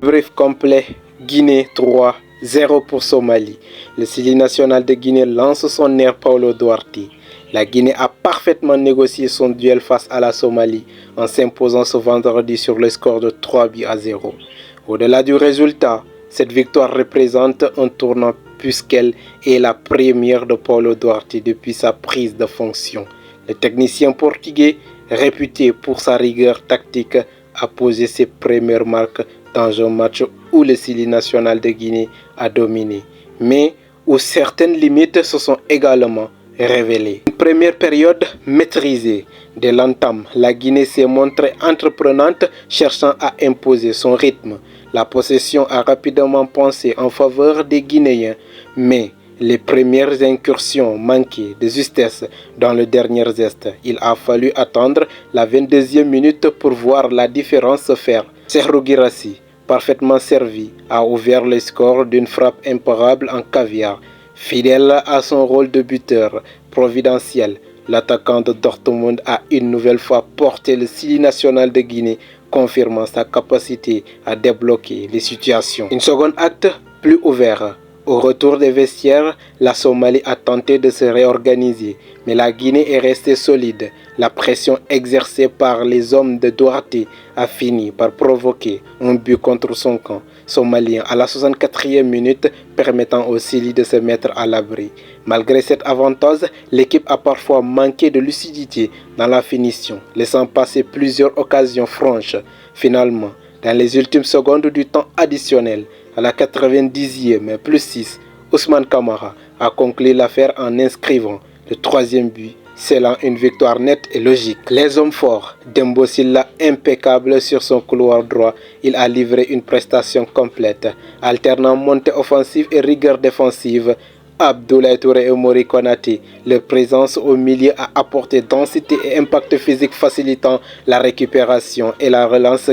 Brief complet, Guinée 3, 0 pour Somalie. Le Sili national de Guinée lance son air Paulo Duarte. La Guinée a parfaitement négocié son duel face à la Somalie en s'imposant ce vendredi sur le score de 3-0. Au-delà du résultat, cette victoire représente un tournant puisqu'elle est la première de Paulo Duarte depuis sa prise de fonction. Le technicien portugais, réputé pour sa rigueur tactique, a posé ses premières marques dans un match où le Sili national de Guinée a dominé, mais où certaines limites se sont également révélées. Une première période maîtrisée. Dès l'entame, la Guinée s'est montrée entreprenante, cherchant à imposer son rythme. La possession a rapidement pensé en faveur des Guinéens, mais les premières incursions manquaient de justesse dans le dernier geste. Il a fallu attendre la 22e minute pour voir la différence se faire. Serhou Guirassy, parfaitement servi, a ouvert le score d'une frappe imparable en caviar. Fidèle à son rôle de buteur providentiel, l'attaquant de Dortmund a une nouvelle fois porté le Sili national de Guinée, confirmant sa capacité à débloquer les situations. Un second acte plus ouvert. Au retour des vestiaires, la Somalie a tenté de se réorganiser, mais la Guinée est restée solide. La pression exercée par les hommes de Duarte a fini par provoquer un but contre son camp somalien à la 64e minute, permettant au Sili de se mettre à l'abri. Malgré cette avantage, l'équipe a parfois manqué de lucidité dans la finition, laissant passer plusieurs occasions franches. Finalement, dans les ultimes secondes du temps additionnel, à la 90e plus 6, Ousmane Camara a conclu l'affaire en inscrivant le troisième but, scellant une victoire nette et logique. Les hommes forts, Dembo Silla impeccable sur son couloir droit, il a livré une prestation complète, alternant montée offensive et rigueur défensive. Abdoulaye Touré et Mori Konaté, leur présence au milieu a apporté densité et impact physique facilitant la récupération et la relance.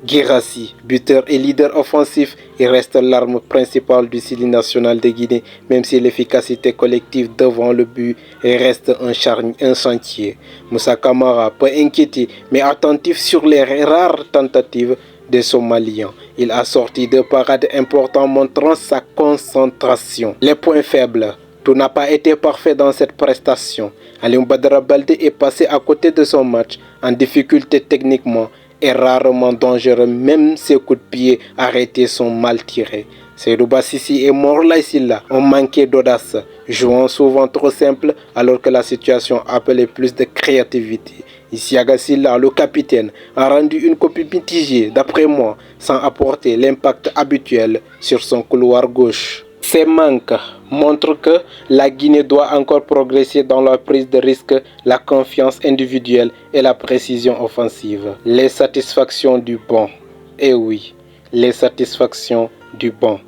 Guirassy, buteur et leader offensif, il reste l'arme principale du Sili national de Guinée, même si l'efficacité collective devant le but reste un chantier. Moussa Camara peut inquiéter, mais attentif sur les rares tentatives des Somaliens. Il a sorti deux parades importantes montrant sa concentration. Les points faibles. Tout n'a pas été parfait dans cette prestation. Alioune Badara Baldé est passé à côté de son match, en difficulté techniquement et rarement dangereux, même ses coups de pied arrêtés sont mal tirés. Seydou Bassissi et Morlaye Sylla ont manqué d'audace, jouant souvent trop simple alors que la situation appelait plus de créativité. Isiaga Sylla, le capitaine, a rendu une copie mitigée d'après moi, sans apporter l'impact habituel sur son couloir gauche. Ces manques montrent que la Guinée doit encore progresser dans la prise de risque, la confiance individuelle et la précision offensive. Les satisfactions du banc. Eh oui, les satisfactions du banc.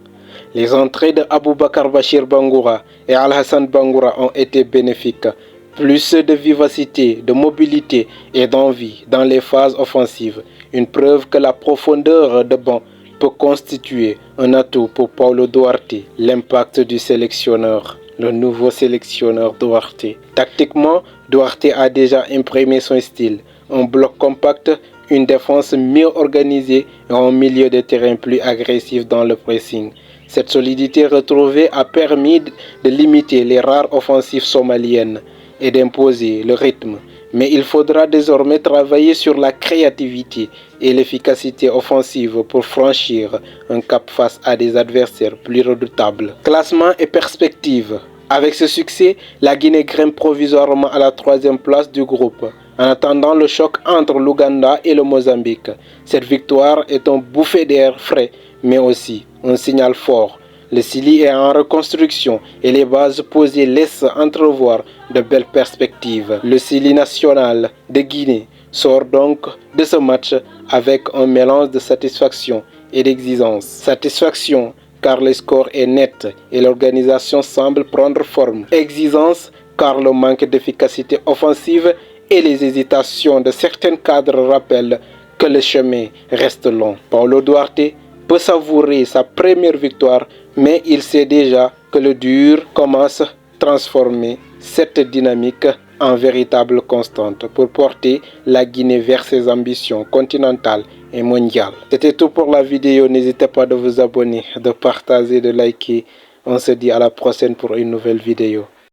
Les entrées de Aboubakar Bachir Bangoura et Al-Hassan Bangoura ont été bénéfiques. Plus de vivacité, de mobilité et d'envie dans les phases offensives. Une preuve que la profondeur de banc peut constituer un atout pour Paulo Duarte. L'impact du sélectionneur, le nouveau sélectionneur Duarte. Tactiquement, Duarte a déjà imprimé son style. Un bloc compact, une défense mieux organisée et un milieu de terrain plus agressif dans le pressing. Cette solidité retrouvée a permis de limiter les rares offensives somaliennes et d'imposer le rythme. Mais il faudra désormais travailler sur la créativité et l'efficacité offensive pour franchir un cap face à des adversaires plus redoutables. Classement et perspective. Avec ce succès, la Guinée grimpe provisoirement à la 3e place du groupe, en attendant le choc entre l'Ouganda et le Mozambique. Cette victoire est un bouffée d'air frais, mais aussi un signal fort. Le Sili est en reconstruction et les bases posées laissent entrevoir de belles perspectives. Le Sili national de Guinée sort donc de ce match avec un mélange de satisfaction et d'exigence. Satisfaction car le score est net et l'organisation semble prendre forme. Exigence car le manque d'efficacité offensive et les hésitations de certains cadres rappellent que le chemin reste long. Paulo Duarte peut savourer sa première victoire, mais il sait déjà que le dur commence à transformer cette dynamique en véritable constante pour porter la Guinée vers ses ambitions continentales et mondiale. C'était tout pour la vidéo. N'hésitez pas de vous abonner, de partager, de liker. On se dit à la prochaine pour une nouvelle vidéo.